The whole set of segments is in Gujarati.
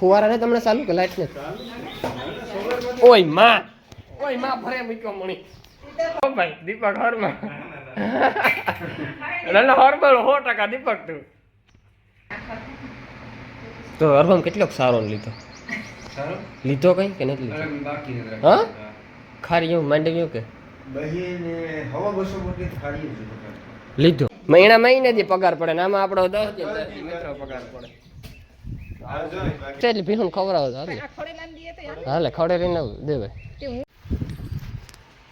ફુવારા ને તમને ચાલુ કે લાઈટ ને ઓય માં ભરે મૂક્યો મણી ઓ ભાઈ દીપક હરમાં હરબળ 100% દીપક તું તો હરબમ કેટલોક સારો લીધો કઈ કે નથી લીધો હા ખારી એવું માંડવી કે લીધો મહિનાથી પગાર પડે ને આમાં આપણો 10 મિત્રો પગાર પડે એટલે ભીહું ખવડાવો હાલે ખવડે રહીને દે ભાઈ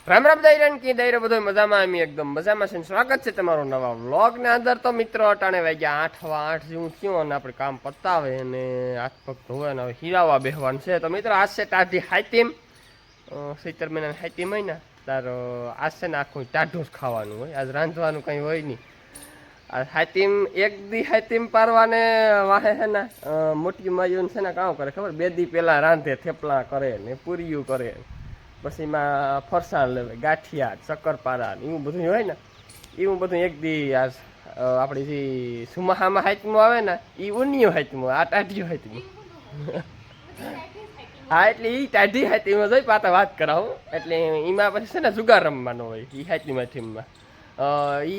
રામ રામ દૈરન કી દૈરો બધો મજામાં અમે એકદમ મજામાં છે સ્વાગત છે તમારો નવા વ્લોગ ને અંદર તો મિત્રો અટાણે વાગ્યા 8 જેવું થયું અને આપણે કામ પતાવે અને હાથ પગ ધોવે ને હવે હીરાવા બેહવાનું છે તો મિત્રો આજ છે ટાઢી હાઈતીમ 17 મહિનાની હાઈતીમ હોય ને તારો આજ છે ને આખું ટાઢું જ ખાવાનું હોય આજ રાંધવાનું કંઈ હોય નહીં આ હાઈતીમ એક દી હાઈતીમ પારવાને વાહે છે ને મોટી માયુન છે ને કામ કરે ખબર 2 દી પહેલાં રાંધે થેપલા કરે ને પૂરીયું કરે પછી એમાં ફરસાણ લેવે ગાંઠિયા શક્કરપારા એવું બધું હોય ને એવું બધું એક દી આ આપણી જે સુમાહામાં હાઈતમું આવે ને એ ઉનિયું હાઈતમું આ ટાઢિયું હાઈતમું હા એટલે એ ટાઢી હાઈતીમાં જોઈ પાતા વાત કરાવું એટલે એમાં પછી છે ને જુગાર રમવાનો હોય એ હાઈતીમાં થીમમાં એ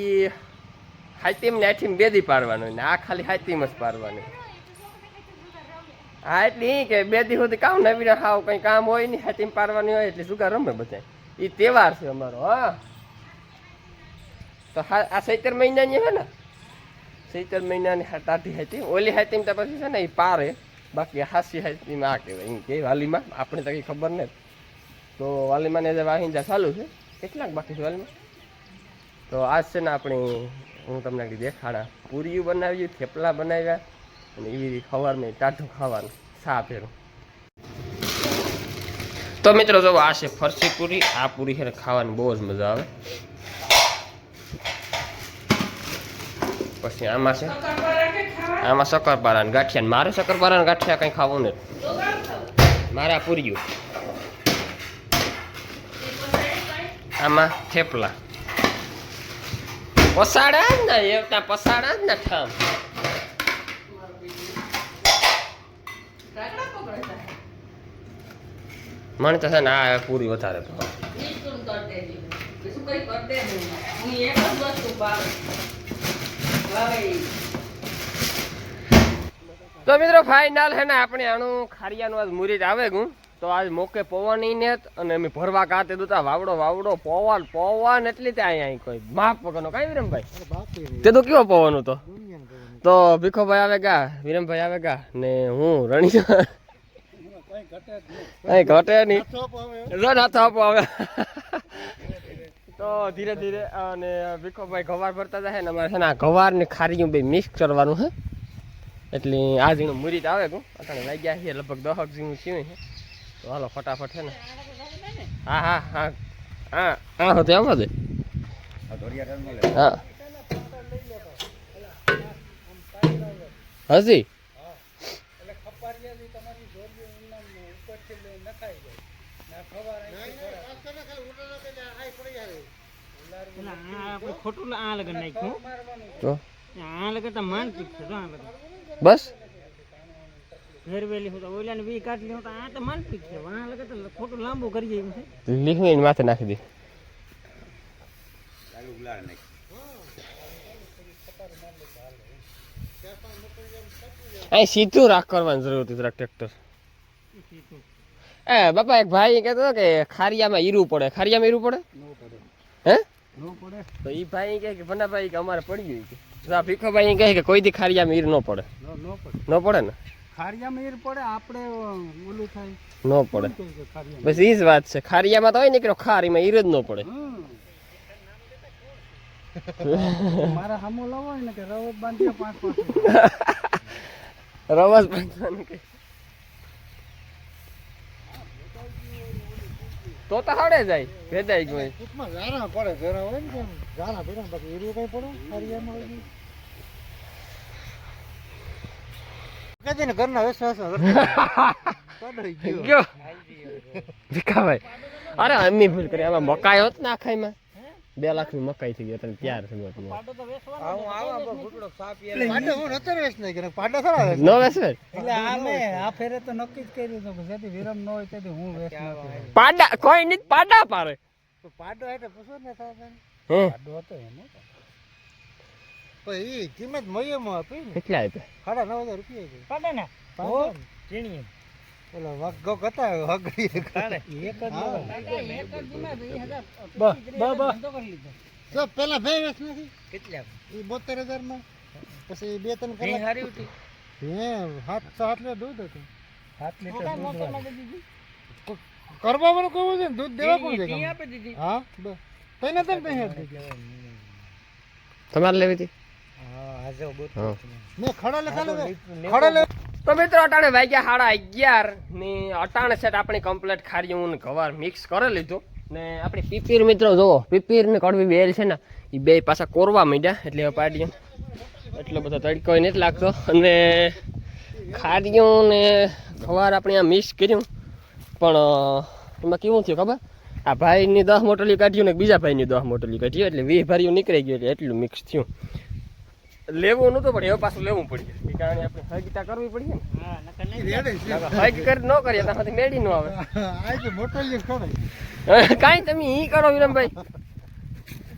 હાઈતીમ ને આઠીમ 2 દી પાડવાનું હોય ને આ ખાલી હાઈતીમ જ પાડવાનું હા એટલે એ કે 2 દી સુધી કામ નવી હાવ કંઈ કામ હોય નહીં હાથીમ પાડવાની હોય એટલે જુગાર રમે બધા એ તહેવાર છે અમારો હા તો આ 17 મહિનાની છે ને 17 મહિનાની ટાઢી હાથી ઓલી હાથીમ તો પછી છે ને એ પારે બાકી હાસી હાથીમ આ કહેવાય એમ કે વાલીમાં આપણે તો કંઈ ખબર નથી તો વાલીમાં ને વાહિંદા ચાલુ છે કેટલાક બાકી છે વાલીમાં તો આજ છે ને આપણે હું તમને દેખાડા પૂરીયું બનાવ્યું થેપલા બનાવ્યા અને એવી સવારમાં ટાઢું ખાવાનું સા ફેરું તો મિત્રો જો આ છે ફરસી પૂરી આ પૂરી છે ખાવાની બહુ જ મજા આવે પછી આમાં છે આમાં શક્કરપારા ને ગાંઠિયા મારે શક્કરપારા ને ગાંઠિયા કંઈ ખાવું નથી મારે આ પૂરીયું આમાં થેપલા પસાડા જ ને એવતા પસાડા જ ને ઠામ મને તો છે ને આ પૂરી વધારે તો મિત્રો ફાઇનલ છે ને આપણે આનું ખારિયાનું આજ મુરીત આવે ગું તો આજ મોકે પવન ને અને અમે ભરવા કાતે દુતા વાવડો પવન એટલી ત્યાં અહીંયા કોઈ માપ વગરનો કઈ વિરમભાઈ તે તો કેવો પવન હતો તો ભીખોભાઈ આવે ગા વિરમભાઈ આવે ગા ને હું રણી ઘટે નહીં આવે તો ધીરે ધીરે અને ભીખોભાઈ ગવાર ભરતા જાય ને અમારે છે ને આ ગવાર ને ખારીયું બે મિક્સ કરવાનું છે એટલે આ જેનું મુરીત આવે ગયું અટાણે લાગ્યા છે લગભગ 10 જેવું થયું છે તો હાલો ફટાફટ છે ને હા હતો આમાં દે હા હજી ખોટું આ લગન નાખ્યું આ લગન તો માનસિક છે બસ ઘરવેલી હોતા ઓલા ને 20 કાટલી હોતા આ તો માનસિક છે આ લગન તો ખોટું લાંબુ કરી જાય છે લીખવીને માથે નાખી દે અહીં સીધું રાખ કરવાની જરૂર હતી જરાક ટ્રેક્ટર એ બાપા એક ભાઈ કહેતો કે ખારિયામાં હીરું પડે ખારિયામાં હીરું પડે હે તો એ ભાઈ કહે કે ભનાભાઈ કે અમારે પડી ગયું કે ભીખોભાઈ કહે કે કોઈ દી ખારિયામાં હીર ન પડે ન પડે ને ખારિયામાં હીર પડે આપણે ઓલું થાય ન પડે બસ એ જ વાત છે ખારિયામાં તો હોય ને કે ખારીમાં હીર જ ન પડે મારા હામો લાવો ને કે રવસ બાંધ્યા 5 રવસ બાંધવાનું કે તો હડે જાય ભેદાઈ ગયું ટૂંકમાં ઝારા પડે ઝારા હોય ને ઝારા ભેરા બાકી એરિયો કઈ પડે ખારિયામાં કદી ને ઘરના વિશ્વાસ ગયો ભીખાભાઈ અરે અમ્મી ભૂલ કરી આમાં મકાઈ હોત ને આખાઈમાં 2 લાખની મકાઈ થઈ ગઈ તને ત્યાર છે બોટ પાડો તો વેચવાનો હું આવા ઘૂંટડો સાપ યાર પાડો હું નતર વેચ નહીં કે પાડો થોડા વેચ નો વેચવે એટલે આમે આ ફેરે તો નક્કી જ કર્યું તો કે જેથી વિરમ ન હોય તેથી હું વેચ નાખું પાડા કોઈ નહીં પાડા પારે તો પાડો એટલે પૂછો ને સાહેબ હે પાડો હતો એનો પછી કિંમત મયમાં આપી ને કેટલા આપ્યા 9,500 રૂપિયા છે પાડે ને પાડો ચીણી ઓલો વગો કતા વગડી કાણે એક જ જો પેલા ભાઈ વેચ નથી કેટલા એ 72,000 માં પછી 2-3 એ કલાક હારી ઉઠી હે 7 લીટર દૂધ હતું 7 લીટર દૂધ કરવા કહું છે ને દૂધ દેવા કોણ છે ટી આપી દીધી હા બસ તને તને પૈસા તમારે લેવી હતી હા આજો બોટ હા મેં ખડા લે તો મિત્રો અટાણે વાગ્યા 11:30 ની અટાણે સેટ આપણી કમ્પ્લીટ ખારીયું ને ગવાર મિક્સ કરી લીધું ને આપણી પીપીર મિત્રો જોવો પીપીર ને કડવી બેલ છે ને એ બે પાછા કોરવા માંડ્યા એટલે પાડીએ એટલો બધો તડકો નથી લાગતો અને ખારીયું ને ગવાર આપણે આ મિક્સ કર્યું પણ એમાં કેવું થયું ખબર આ ભાઈની 10 મોટલી કાઢ્યું ને બીજા ભાઈની 10 મોટલી કાઢ્યું એટલે 20 ભર્યું નીકળી ગયું એટલે એટલું મિક્સ થયું લેવું નતું પણ હવે પાછું લેવું પડ્યું કારણ આપણે હગીતા કરવી પડીએ ને હા નકર નહીં હગ કરી ન કરીએ તો મેળી ન આવે આ મોટો લે ખોડે કાંઈ તમે ઈ કરો વિરમભાઈ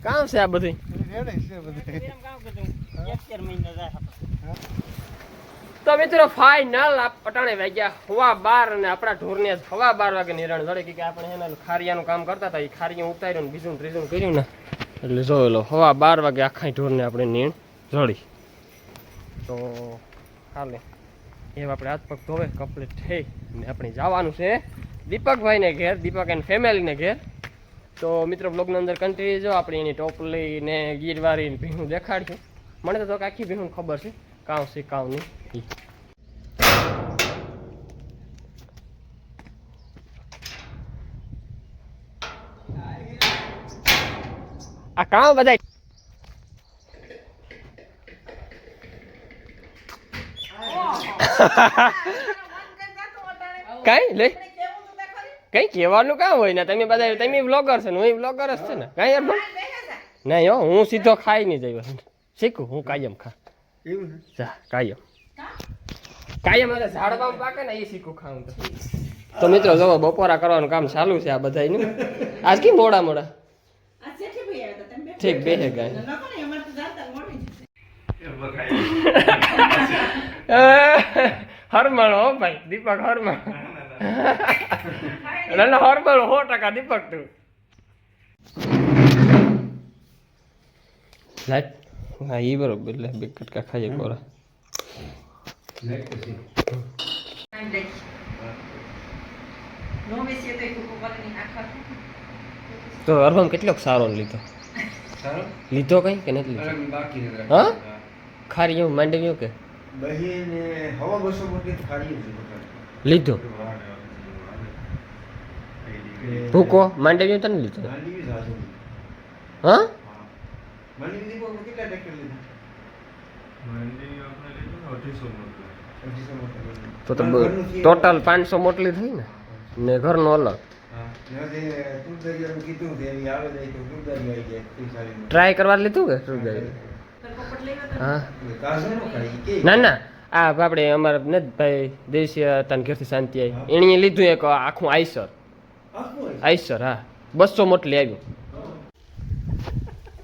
કામ છે આ બધું રેડે છે બધે એમ કામ કરતું 11 મહિના જાય તો મિત્રો ફાઇનલ અટાણે વાગ્યા 12:15 અને આપણા ઢોરને 12:15 વાગે નિરણ જડે કે આપણે એના ખારિયાનું કામ કરતા હતા એ ખારિયું ઉતાર્યું ને બીજું ત્રીજું કર્યું ને એટલે જોયેલો 12:15 વાગે આખા ઢોરને આપણે નીણ જડી તો હાલે એમ આપણે હાથ પગ ધોવે કમ્પ્લીટ થઈ ને આપણે જવાનું છે દીપકભાઈને ઘેર દીપક એન્ડ ફેમિલીને ઘેર તો મિત્રો બ્લોગની અંદર કન્ટિન્યુ જો આપણે એની ટોપલી ને ગીરવારી ને ભીહું દેખાડ્યું મને તો આખી ભીહું ખબર છે કામ છે કામ નહીં આ કામ બધા કઈ લે કઈ કહેવાનું કામ હોય ને તમે બધા તમે બ્લોગર છે ને હું બ્લોગર જ છે ને કઈ યાર નહીં હો હું સીધો ખાઈ નહીં જઈશ શીખું હું કાયમ ખા એવું જા કાયમ કાયમ એટલે ઝાડવામાં પાકે ને એ શીખું ખાવું તો મિત્રો જો બપોરા કરવાનું કામ ચાલુ છે આ બધાયનું આજ કેમ મોડા ઠીક બે હે ગાય હરમણ હો ભાઈ દીપક હરમણ હરમણ 100% દીપક તું લાઈટ હા એ બરોબર એટલે બે કટકા ખાઈએ કોરા તો અરબમ કેટલોક સારો લીધો લીધો કઈ કે નથી લીધો હા ખારી એવું માંડવ્યું કે લીધો ભૂકો માંડવ્યું તને લીધો હા તો ટોટલ 500 મોટલી થઈ ને ઘરનો અલગ ટ્રાય કરવા લીધું કે હા ના ના આ આપણે અમારા નથી ભાઈ દેશી તને ઘેરથી શાંતિ આવી એણે લીધું એક આખું આઈસર હા 200 મોટલી આવ્યું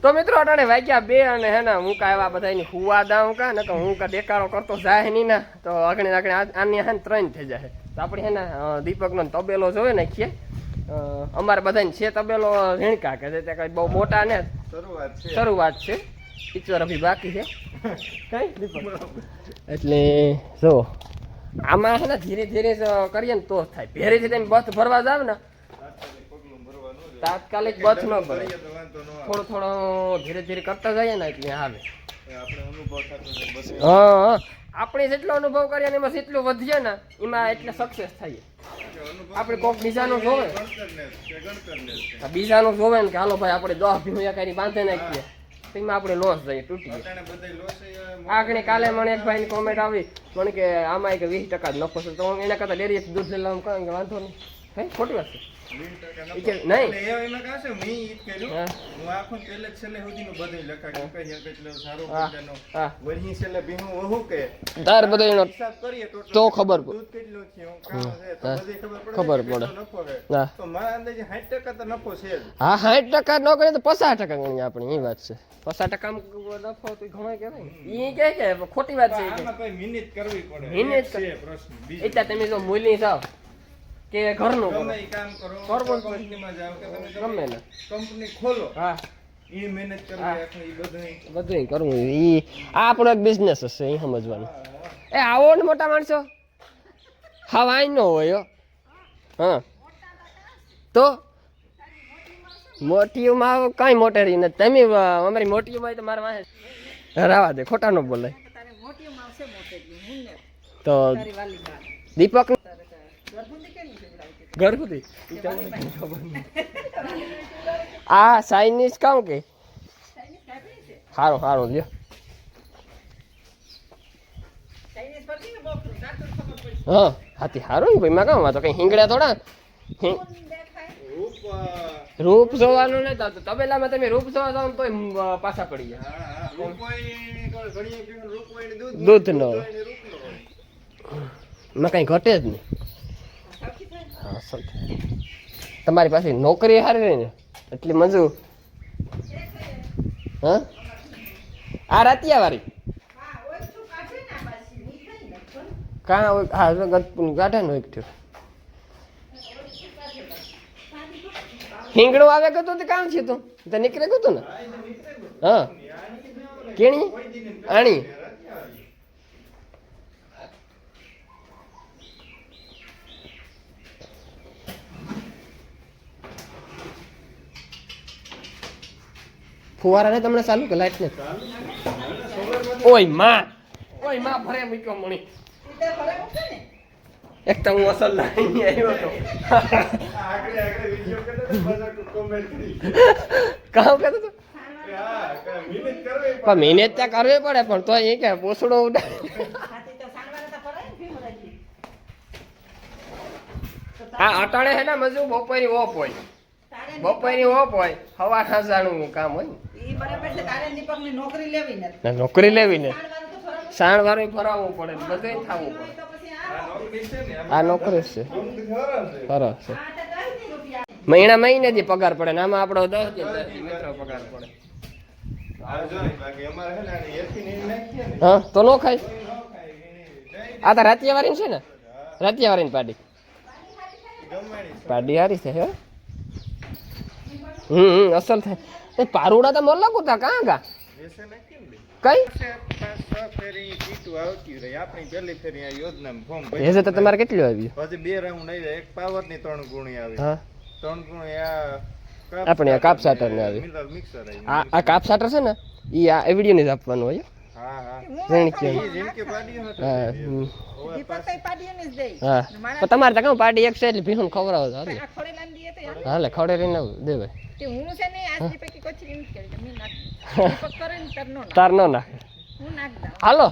તો મિત્રો અટાણે વાગ્યા 2 અને હે ને હું કા એવા બધાની હુવા દાઉં કા ને તો હું કા દેકારો કરતો જાય નહીં ને તો આગળ આની હે ને 3 થઈ જાય તો આપણે હે ને દીપકનો તબેલો જોવે ને ખીએ અમારે બધાને છે તબેલો ઝીણકા કે તે કઈ બહુ મોટા ને શરૂઆત છે પિક્ચર અભી બાકી છે કઈ દીપક એટલે જો આમાં હે ને ધીરે ધીરે કરીએ ને તો થાય ભેરેથી તમે બથ ભરવા જાવ ને તાત્કાલિક બથ ન ભરે થોડો થોડો ધીરે ધીરે કરતા જઈએ ને એટલે હાલે હા આપણે જેટલો અનુભવ કરીએ ને એમાં જેટલું વધીએ ને એમાં એટલે સક્સેસ થઈએ આપણે કોઈક બીજાનું જોવે બીજાનું જોવે ને કે હાલો ભાઈ આપણે 10 ભીમયા કરી બાંધે નાખીએ એમાં આપણે લોસ જઈએ તૂટીએ આગળ કાલે મને એક ભાઈની કોમેન્ટ આવી મને કે આમાં કે 20% જ નફો છે તો એના કરતાં ડેરીએથી દૂધ લઈ લાવું કે વાંધો નહીં હે ખોટી વાત છે ઈ કે નહીં હા. હા. તાર બધો એનો તો ખબર પડે. ખબર પડે. હા. હા 60% ન કરે તો 50% ગણીએ આપણે, એ વાત છે. 50% નફો તો ઘણો કહેવાય ને. ઈ કે ખોટી વાત છે. મહેનત એટલે તમે જો મૂલ્ય થાવ કે ઘરનું કરો ગમે ને કંપની ખોલો હા એ મહેનત કરવી બધું કરવું ઈ આ આપણો એક બિઝનેસ હશે એ સમજવાનું. એ આવો ને મોટા માણસો હા વાઈ ન હોય હો. હા તો મોટીઓમાં કઈ મોટેરી નથી. તમે અમારી મોટીઓમાં તો મારા વાહે રાવા દે, ખોટા ન બોલાય. તો દીપક ઘર સુધી આ ચાઇનીઝ કામ કે સારું સારું લ્યો. હા હાથી સારું ને ભાઈ, માં કામ તો કઈ હિંગડા થોડા રૂપ જોવાનું નહીં થતું. તબેલામાં તમે રૂપ જોવા જાવ તો પાછા પડી જાય. દૂધ નો માં કઈ ઘટે જ નહીં. હા અસલ તમારી પાસે નોકરી સારી રહી ને એટલી મજૂર. હા આ રાતિયા વાળી કાં હા ગાઢા નો એક થયો હિંગડું આવે ગયું તો કામ છે તું તો નીકળે ગયું ને. હા કેણી આણી ફુવારા ને તમને ચાલુ કે લાઈટ ને ઓય માં ભરે મૂક્યો મણી. એક તો હું અસલ લાઈન આવ્યો હતો કામ કરતો હતો પણ મહેનત ત્યાં કરવી પડે પણ તો એ કે પોસડો હા અટાણે હે ને મજૂર બપોરની ઓફ હોય. બપોરની ઓફ હોય સવાર સાંજાનું કામ હોય ને નોકરી લેવી ને સાણ વાળું ફરાવવું પડે બધું થવું પડે. આ નોકરી છે સરસ છે. મહિનેથી પગાર પડે ને આમાં આપણો 10 મિત્રો પગાર પડે. હા તો નો ખાય. આ તો રાતિયા વાળી છે ને રાતિયા વાળી પાડી હારી છે હે. અસલ થાય પારુડા તો મોલ્લા કુતા કાં ગા કઈ એ તો તમારે કેટલું આવ્યું? પછી 2 રાઉન્ડ આવ્યા, એક પાવર ની 3 ગુણી આવી. હા 3 ગુણી આ આપણે કાપ સાટર ને આવી. મિક્સર આવી. આ કાપ સાટર છે ને ઈ આ વિડિયો ને જ આપવાનું હોય. હા હા રેણકી જેમ કે પાડીઓ હતો હા દીપકઈ પાડીને જ દે. હા પણ તમારે તો કહું પાડી એક છે એટલે ભીહું ખવડાવો તો હાલે. આ ખોડે લાન દીએ તો યાર. હાલે ખવડે રહીને દે ભાઈ. તે હું છે ને આજ દીપકી કોચી એમ કરી કે મે નાખ. દીપક કરે ને તર નો નાખ. તાર નો નાખે. હું નાખ દઉં. હાલો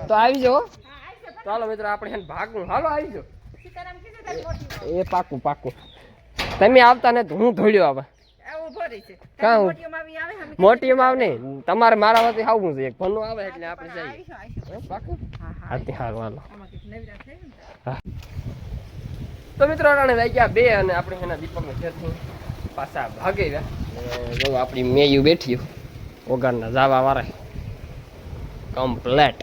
તો આવી જાઓ. હા આઈ છે. ચાલો મિત્રો આપણે હેન ભાગું. હાલો આવી જાઓ. સીતારામ કીધું તારી મોટી એ પાકું તમે આવતા ને તો હું ધોડ્યો આવે. આ ઉભો રહી છે. કાં હું? મોટીમાં આવી આવે હમ. મોટીમાં આવ નહીં તમારે મારા વાથી આવવું છે. એક ભણું આવે એટલે આપણે જઈએ. આવીશું. પાકું હા હા. હાથી હાલ હાલો. આમાં કઈક નવીરા થઈ ને. તો મિત્રો અટાણે વાગ્યા 2 અને આપણે એના દીપકને ઘેરથી પાછા ભાગી ગયા. જો આપણી મેયુ બેઠી ઓગારના જાવા વાળા કમ્પ્લેટ.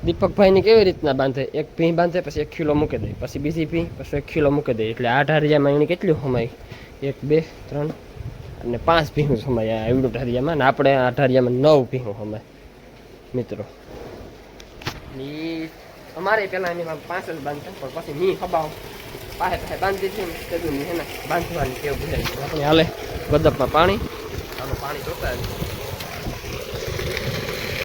દીપકભાઈને કેવી રીતના બાંધે? એક ભીં બાંધે પછી 1 કિલો મૂકી દે પછી બીજી ભીં પછી 1 કિલો મૂકી દે એટલે 8 હરિયામાં એને કેટલું સમાય? 1 2 3 અને 5 ભીંનું સમાય આ એવડું ઢારિયામાં. ને આપણે 8 હરિયામાં 9 ભીંનું સમાય મિત્રો. અમારે પેલા એની 5 જ બાંધતા પણ પછી મી હબાવ પાસે બાંધી દીધી ને તેનું હે ને બાંધવાની કેવું ભૂલાઈ આપણે હાલે ગદપમાં પાણી આનું પાણી જોતા